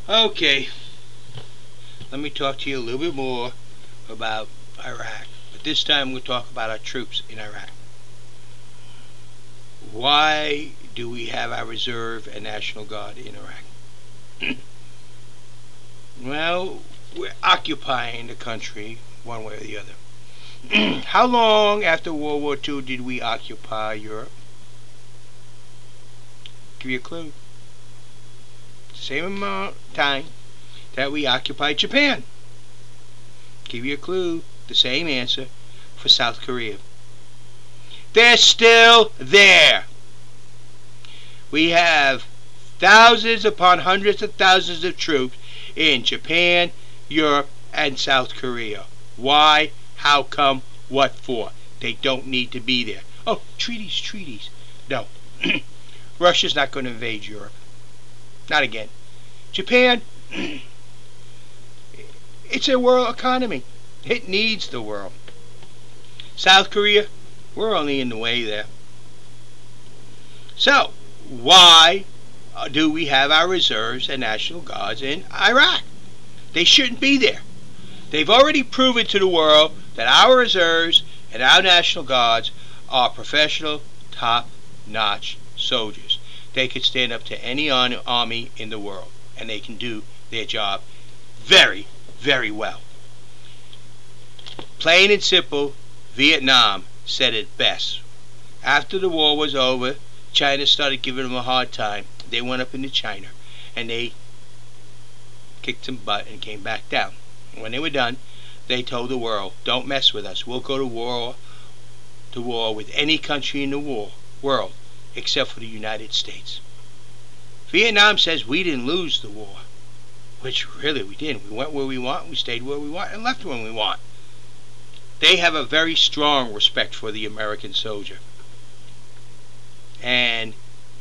Okay, let me talk to you a little bit more about Iraq. But this time we'll talk about our troops in Iraq. Why do we have our reserve and National Guard in Iraq? Well, we're occupying the country one way or the other. How long after World War II did we occupy Europe? Give you a clue. Same amount of time that we occupied Japan. Give you a clue. The same answer for South Korea. They're still there. We have thousands upon hundreds of thousands of troops in Japan, Europe, and South Korea. Why? How come? What for? They don't need to be there. Oh, treaties. No. Russia's not going to invade Europe. Not again. Japan, it's a world economy. It needs the world. South Korea, we're only in the way there. So, why do we have our reserves and National Guards in Iraq? They shouldn't be there. They've already proven to the world that our reserves and our National Guards are professional, top-notch soldiers. They could stand up to any army in the world, and they can do their job very, very well. Plain and simple, Vietnam said it best. After the war was over, China started giving them a hard time. They went up into China, and they kicked some butt and came back down. When they were done, they told the world, don't mess with us. We'll go to war with any country in the world except for the United States. Vietnam says we didn't lose the war, which really we didn't. We went where we want, we stayed where we want, and left when we want. They have a very strong respect for the American soldier. And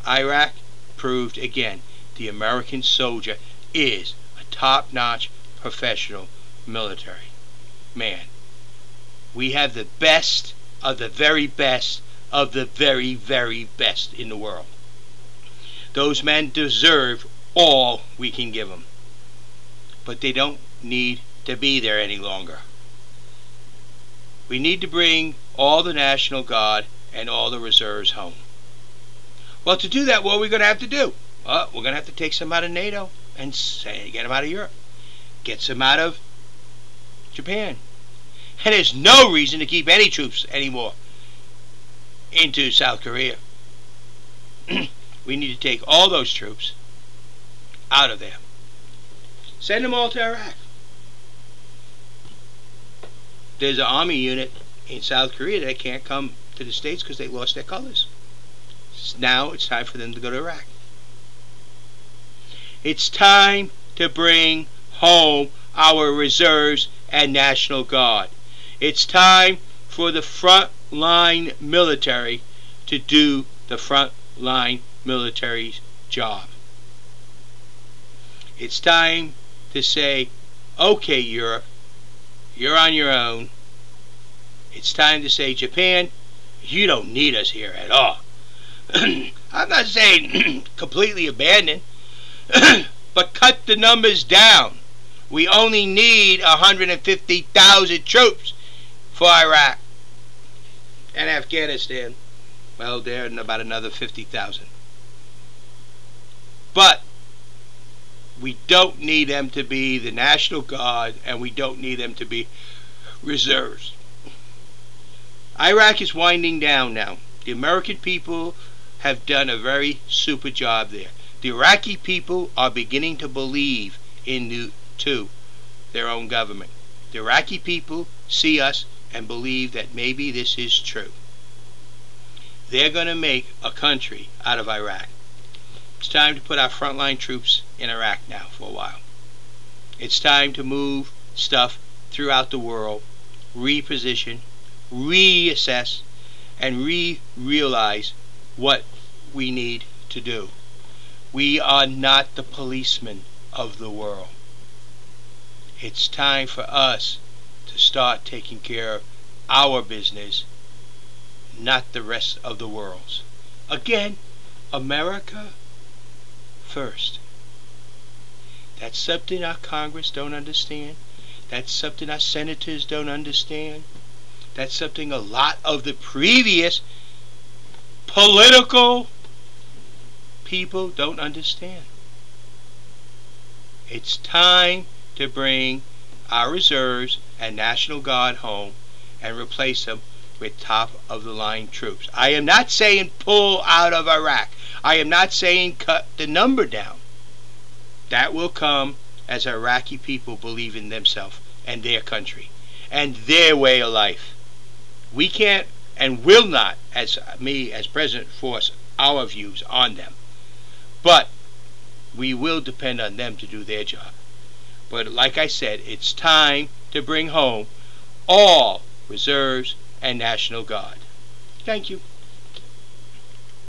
Iraq proved again the American soldier is a top-notch professional military man. We have the best of the very best of the very, very best in the world. Those men deserve all we can give them. But they don't need to be there any longer. We need to bring all the National Guard and all the reserves home. Well, to do that, what are we going to have to do? Well, we're going to have to take some out of NATO and get them out of Europe. Get some out of Japan. And there's no reason to keep any troops anymore into South Korea. We need to take all those troops out of there. Send them all to Iraq. There's an army unit in South Korea that can't come to the States because they lost their colors. Now it's time for them to go to Iraq. It's time to bring home our reserves and National Guard. It's time for the front-line military to do the front-line military's job. It's time to say, okay, Europe, you're on your own. It's time to say, Japan, you don't need us here at all. I'm not saying completely abandon, but cut the numbers down. We only need 150,000 troops for Iraq and Afghanistan. Well, they're about another 50,000. But we don't need them to be the National Guard, and we don't need them to be reserves. Iraq is winding down now. The American people have done a very super job there. The Iraqi people are beginning to believe in their own government. The Iraqi people see us and believe that maybe this is true. They're going to make a country out of Iraq. It's time to put our frontline troops in Iraq now for a while. It's time to move stuff throughout the world, reposition, reassess, and realize what we need to do. We are not the policemen of the world. It's time for us to start taking care of our business, not the rest of the world's. Again, America first. That's something our Congress don't understand. That's something our senators don't understand. That's something a lot of the previous political people don't understand. It's time to bring our reserves and National Guard home and replace them with top-of-the-line troops. I am not saying pull out of Iraq. I am not saying cut the number down. That will come as Iraqi people believe in themselves and their country and their way of life. We can't and will not, as me as president, force our views on them. But we will depend on them to do their job. But like I said, it's time to bring home all reserves and National Guard. Thank you.